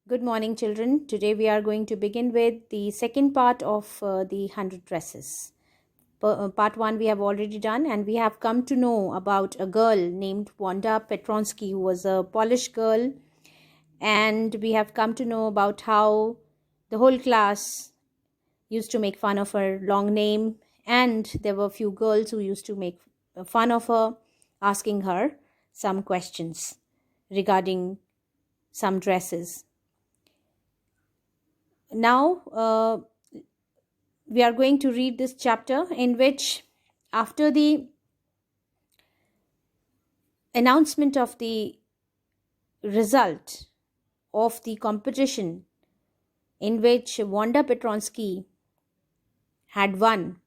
Good morning, children. Today we are going to begin with the second part of the 100 dresses. Part 1 we have already done, and we have come to know about a girl named Wanda Petronsky, who was a Polish girl, and we have come to know about how the whole class used to make fun of her long name, and there were a few girls who used to make fun of her, asking her some questions regarding some dresses. Now, we are going to read this chapter in which, after the announcement of the result of the competition in which Wanda Petronsky had won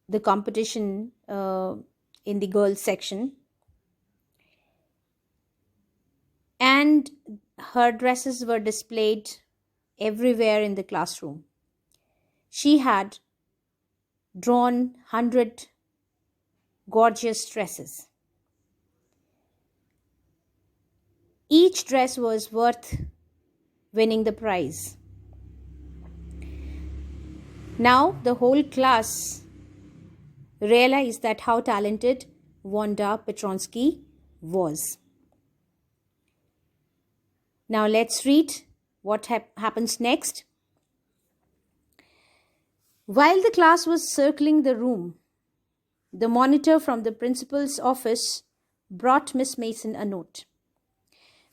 the competition in the girls section, and her dresses were displayed everywhere in the classroom. She had drawn 100 gorgeous dresses. Each dress was worth winning the prize. Now the whole class realized that how talented Wanda Petronsky was. Now let's read what happens next. While the class was circling the room, the monitor from the principal's office brought Miss Mason a note.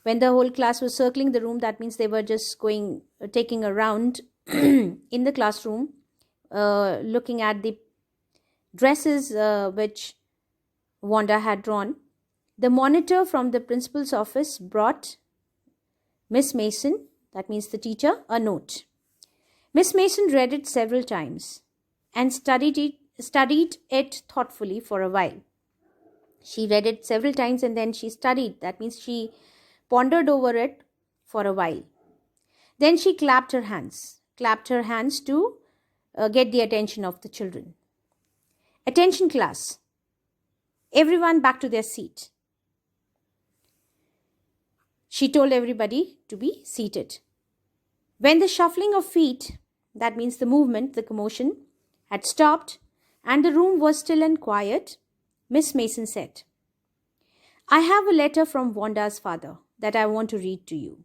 When the whole class was circling the room, that means they were just taking a round in the classroom, looking at the dresses which Wanda had drawn. The monitor from the principal's office brought Miss Mason, that means the teacher, a note. Miss Mason read it several times and studied it thoughtfully for a while. She read it several times and then she studied. That means she pondered over it for a while. Then she clapped her hands to get the attention of the children. Attention, class. Everyone back to their seat. She told everybody to be seated. When the shuffling of feet, that means the movement, the commotion, had stopped and the room was still and quiet, Miss Mason said, "I have a letter from Wanda's father that I want to read to you."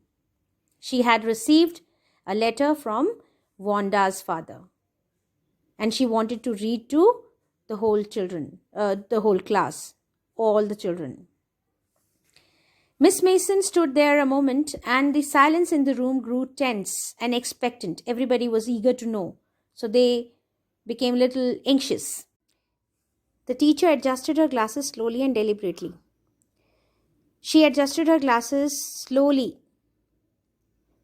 She had received a letter from Wanda's father, and she wanted to read to the whole class, all the children. Miss Mason stood there a moment, and the silence in the room grew tense and expectant. Everybody was eager to know, so they became a little anxious. The teacher adjusted her glasses slowly and deliberately. She adjusted her glasses slowly.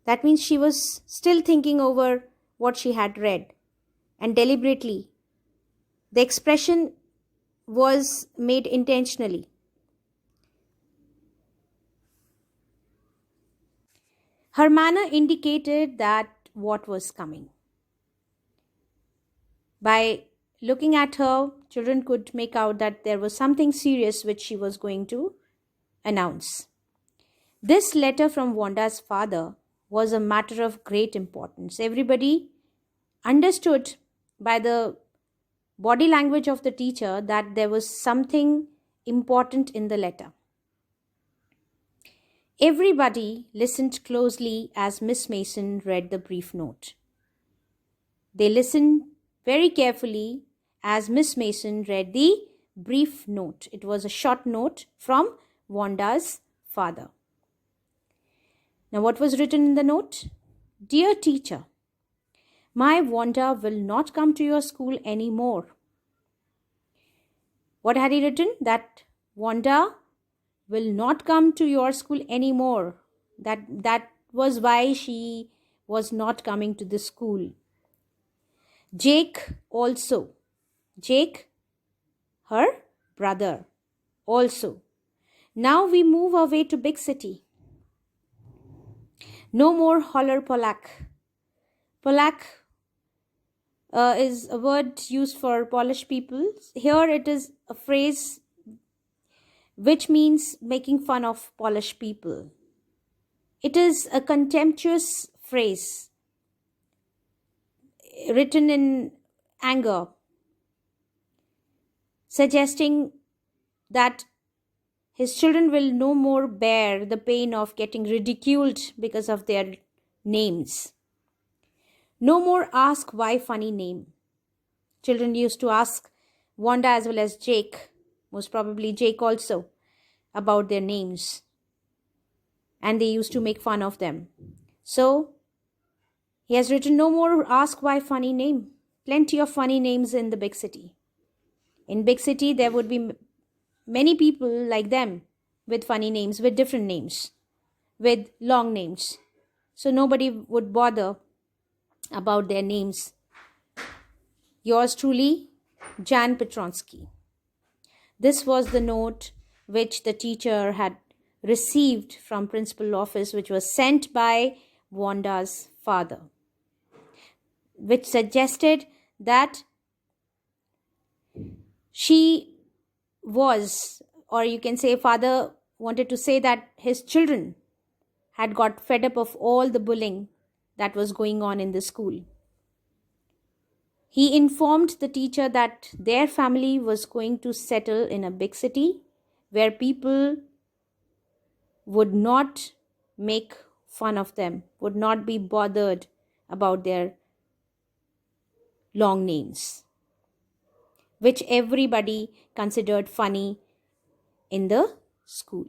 That means she was still thinking over what she had read, and deliberately. The expression was made intentionally. Her manner indicated that what was coming. By looking at her, children could make out that there was something serious which she was going to announce. This letter from Wanda's father was a matter of great importance. Everybody understood by the body language of the teacher that there was something important in the letter. Everybody listened closely as Miss Mason read the brief note. They listened very carefully as Miss Mason read the brief note. It was a short note from Wanda's father. Now, what was written in the note? "Dear teacher, my Wanda will not come to your school anymore." What had he written? That Wanda will not come to your school anymore. That was why she was not coming to the school. Jake also. Jake, her brother, also. Now we move away to big city. No more holler Polak. Polak is a word used for Polish people. Here it is a phrase which means making fun of Polish people. It is a contemptuous phrase written in anger, suggesting that his children will no more bear the pain of getting ridiculed because of their names. No more ask why funny name. Children used to ask Wanda as well as Jake, most probably Jake also, about their names. And they used to make fun of them. So, he has written no more ask why funny name. Plenty of funny names in the big city. In big city, there would be many people like them with funny names, with different names, with long names. So nobody would bother about their names. Yours truly, Jan Petronsky. This was the note which the teacher had received from principal office, which was sent by Wanda's father, which suggested that she was, or you can say father wanted to say that his children had got fed up of all the bullying that was going on in the school. He informed the teacher that their family was going to settle in a big city where people would not make fun of them, would not be bothered about their long names, which everybody considered funny in the school.